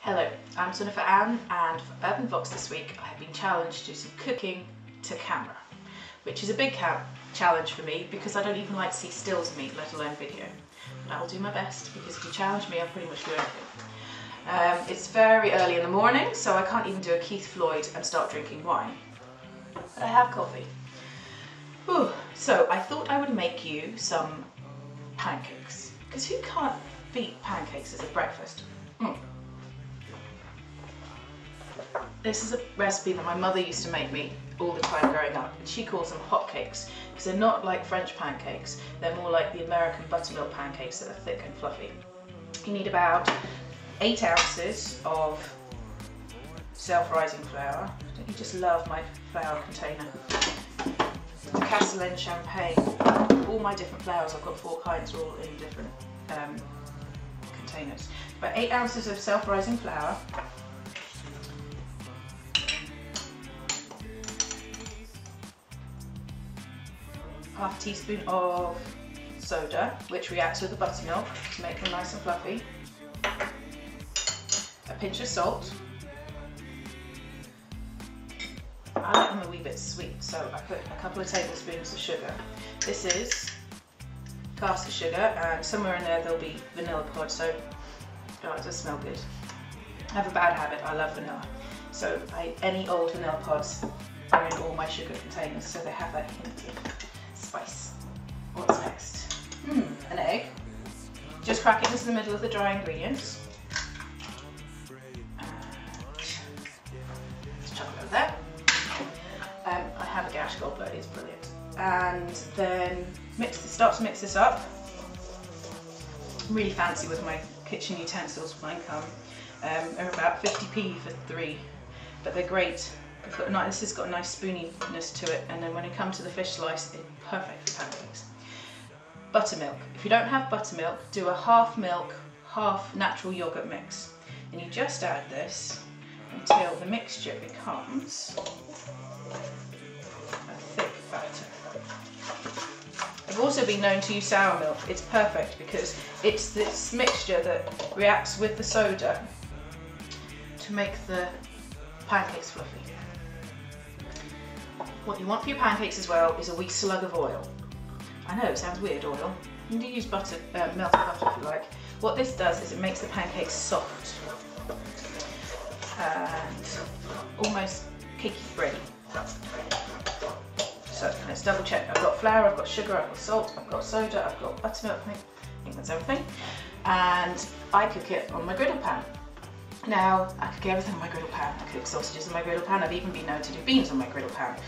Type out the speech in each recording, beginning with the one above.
Hello, I'm Sunniva Anne, and for Urban Vox this week I have been challenged to do some cooking to camera, which is a big challenge for me because I don't even like to see stills of meat, let alone video. But I'll do my best because if you challenge me I'll pretty much do anything. It's very early in the morning, so I can't even do a Keith Floyd and start drinking wine. But I have coffee. Whew. So I thought I would make you some pancakes, because who can't beat pancakes as a breakfast? This is a recipe that my mother used to make me all the time growing up, and she calls them hotcakes because they're not like French pancakes, they're more like the American buttermilk pancakes that are thick and fluffy. You need about 8 ounces of self-rising flour. Don't you just love my flour container? Castellane champagne, all my different flours, I've got 4 kinds, all in different containers. About 8 ounces of self-rising flour, half a teaspoon of soda, which reacts with the buttermilk to make them nice and fluffy, a pinch of salt. I like them a wee bit sweet, so I put a couple of tablespoons of sugar. This is caster sugar, and somewhere in there there'll be vanilla pod, so oh, it does smell good. I have a bad habit, I love vanilla. So any old vanilla pods are in all my sugar containers, so they have that hint of spice. What's next? An egg. Just crack it into the middle of the dry ingredients. Just chuck it over there. I have a gash gobbler, it's brilliant. And then start to mix this up. I'm really fancy with my kitchen utensils. Mine come. They're about 50p for 3, but they're great. This has got a nice spooniness to it, and then when it comes to the fish slice, it's perfect for pancakes. Buttermilk. If you don't have buttermilk, do a half milk, half natural yogurt mix. And you just add this until the mixture becomes a thick batter. I've also been known to use sour milk. It's perfect because it's this mixture that reacts with the soda to make the pancakes fluffy. What you want for your pancakes as well is a wee slug of oil. I know it sounds weird, oil. You can use butter, melted butter if you like. What this does is it makes the pancakes soft and almost cakey bready. So let's double check. I've got flour, I've got sugar, I've got salt, I've got soda, I've got buttermilk. I think that's everything. And I cook it on my griddle pan. Now, I cook everything on my griddle pan. I cook sausages on my griddle pan. I've even been known to do beans on my griddle pan.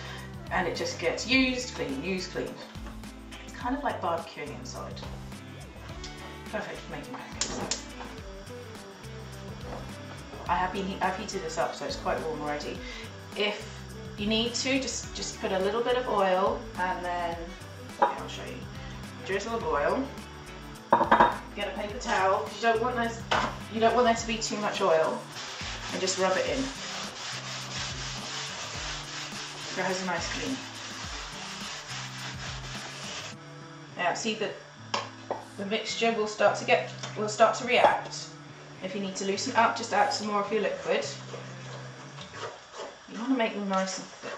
And it just gets used, clean, used, clean. It's kind of like barbecuing inside. Perfect for making pancakes. I've heated this up, so it's quite warm already. If you need to, just put a little bit of oil, and then I'll show you. Drizzle of oil. Get a paper towel, because you don't want there to be too much oil, and just rub it in. So it has a nice clean. Now see that the mixture will start to react. If you need to loosen up, just add some more of your liquid. You want to make them nice and thick.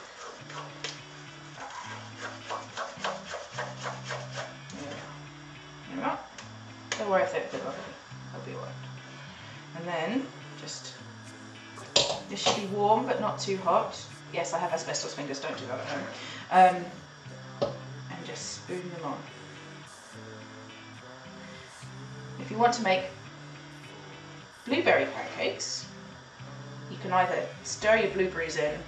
There we are. Don't worry if they're a bit lovely, they'll be alright. And then this should be warm but not too hot. Yes, I have asbestos fingers, don't do that at home. And just spoon them on. If you want to make blueberry pancakes, you can either stir your blueberries in,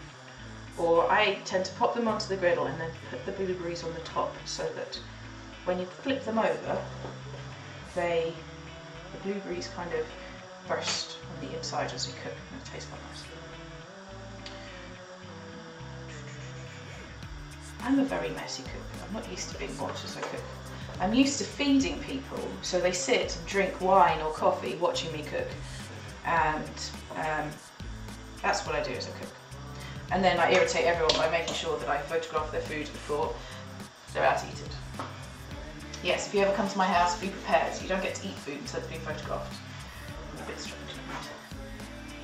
or I tend to pop them onto the griddle and then put the blueberries on the top, so that when you flip them over, the blueberries kind of burst on the inside as you cook, and it tastes quite nice. I'm a very messy cook. I'm not used to being watched as I cook. I'm used to feeding people, so they sit and drink wine or coffee watching me cook, and that's what I do as a cook. And then I irritate everyone by making sure that I photograph their food before they're out to eat it. Yes, if you ever come to my house, be prepared. You don't get to eat food until it's been photographed. I'm a bit strange.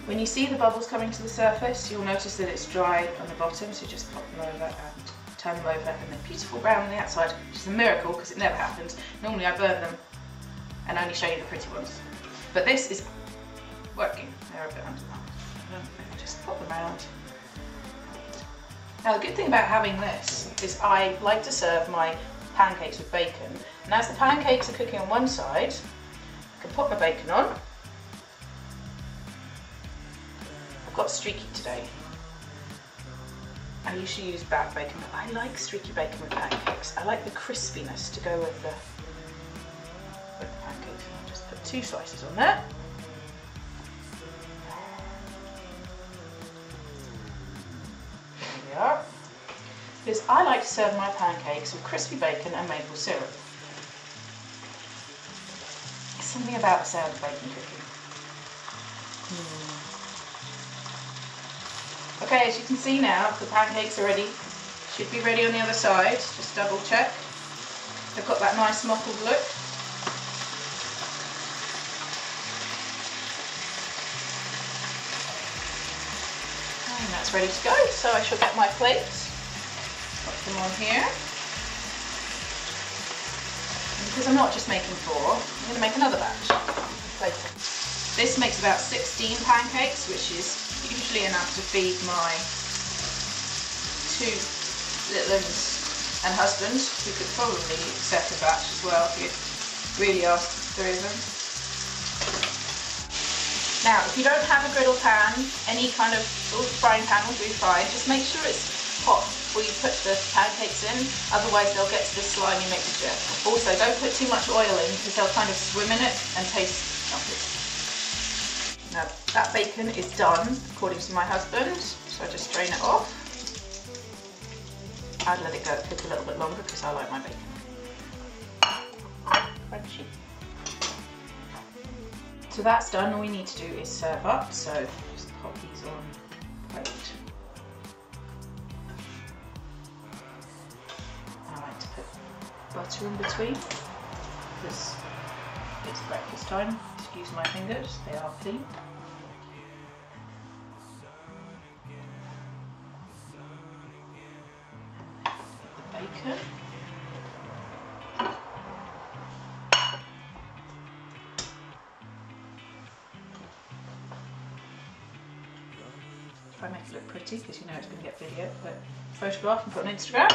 When you see the bubbles coming to the surface, you'll notice that it's dry on the bottom, so just pop them over and turn them over, and they're beautiful brown on the outside, which is a miracle because it never happens. Normally I burn them and only show you the pretty ones. But this is working. They're a bit under that. Just pop them around. Now the good thing about having this is I like to serve my pancakes with bacon. And as the pancakes are cooking on one side, I can put my bacon on. I've got streaky today. I usually use back bacon, but I like streaky bacon with pancakes. I like the crispiness to go with the pancakes. I'll just put 2 slices on there. There we are. Because I like to serve my pancakes with crispy bacon and maple syrup. There's something about the sound of bacon cooking. Okay, as you can see now, the pancakes are ready. Should be ready on the other side. Just double check. They've got that nice mottled look. And that's ready to go. So I shall get my plate. Put them on here. And because I'm not just making 4, I'm going to make another batch later. This makes about 16 pancakes, which is usually enough to feed my 2 little ones and husband, who could probably accept a batch as well if you really asked the 3 of them. Now, if you don't have a griddle pan, any kind of frying pan will do fine. Just make sure it's hot before you put the pancakes in, otherwise they'll get to this slimy mixture. Also, don't put too much oil in because they'll kind of swim in it and taste chocolate. Now that bacon is done, according to my husband, so I just strain it off. I'd let it go cook a little bit longer because I like my bacon crunchy. So that's done, all we need to do is serve up, so just pop these on plate. I like to put butter in between because it's breakfast time. Excuse my fingers, they are clean. The bacon. Try and make it look pretty because you know it's going to get video, but photograph and put on Instagram.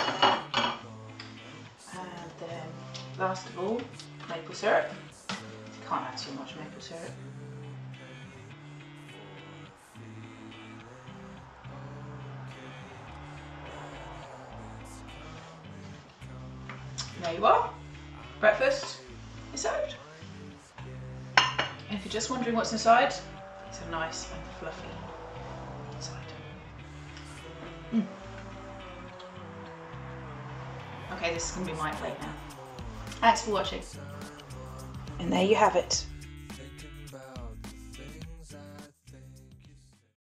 And then last of all, maple syrup. Can't add too much maple syrup. There you are. Breakfast is served. And if you're just wondering what's inside, it's a nice and fluffy inside. Okay, this is going to be my plate now. Thanks for watching. And there you have it.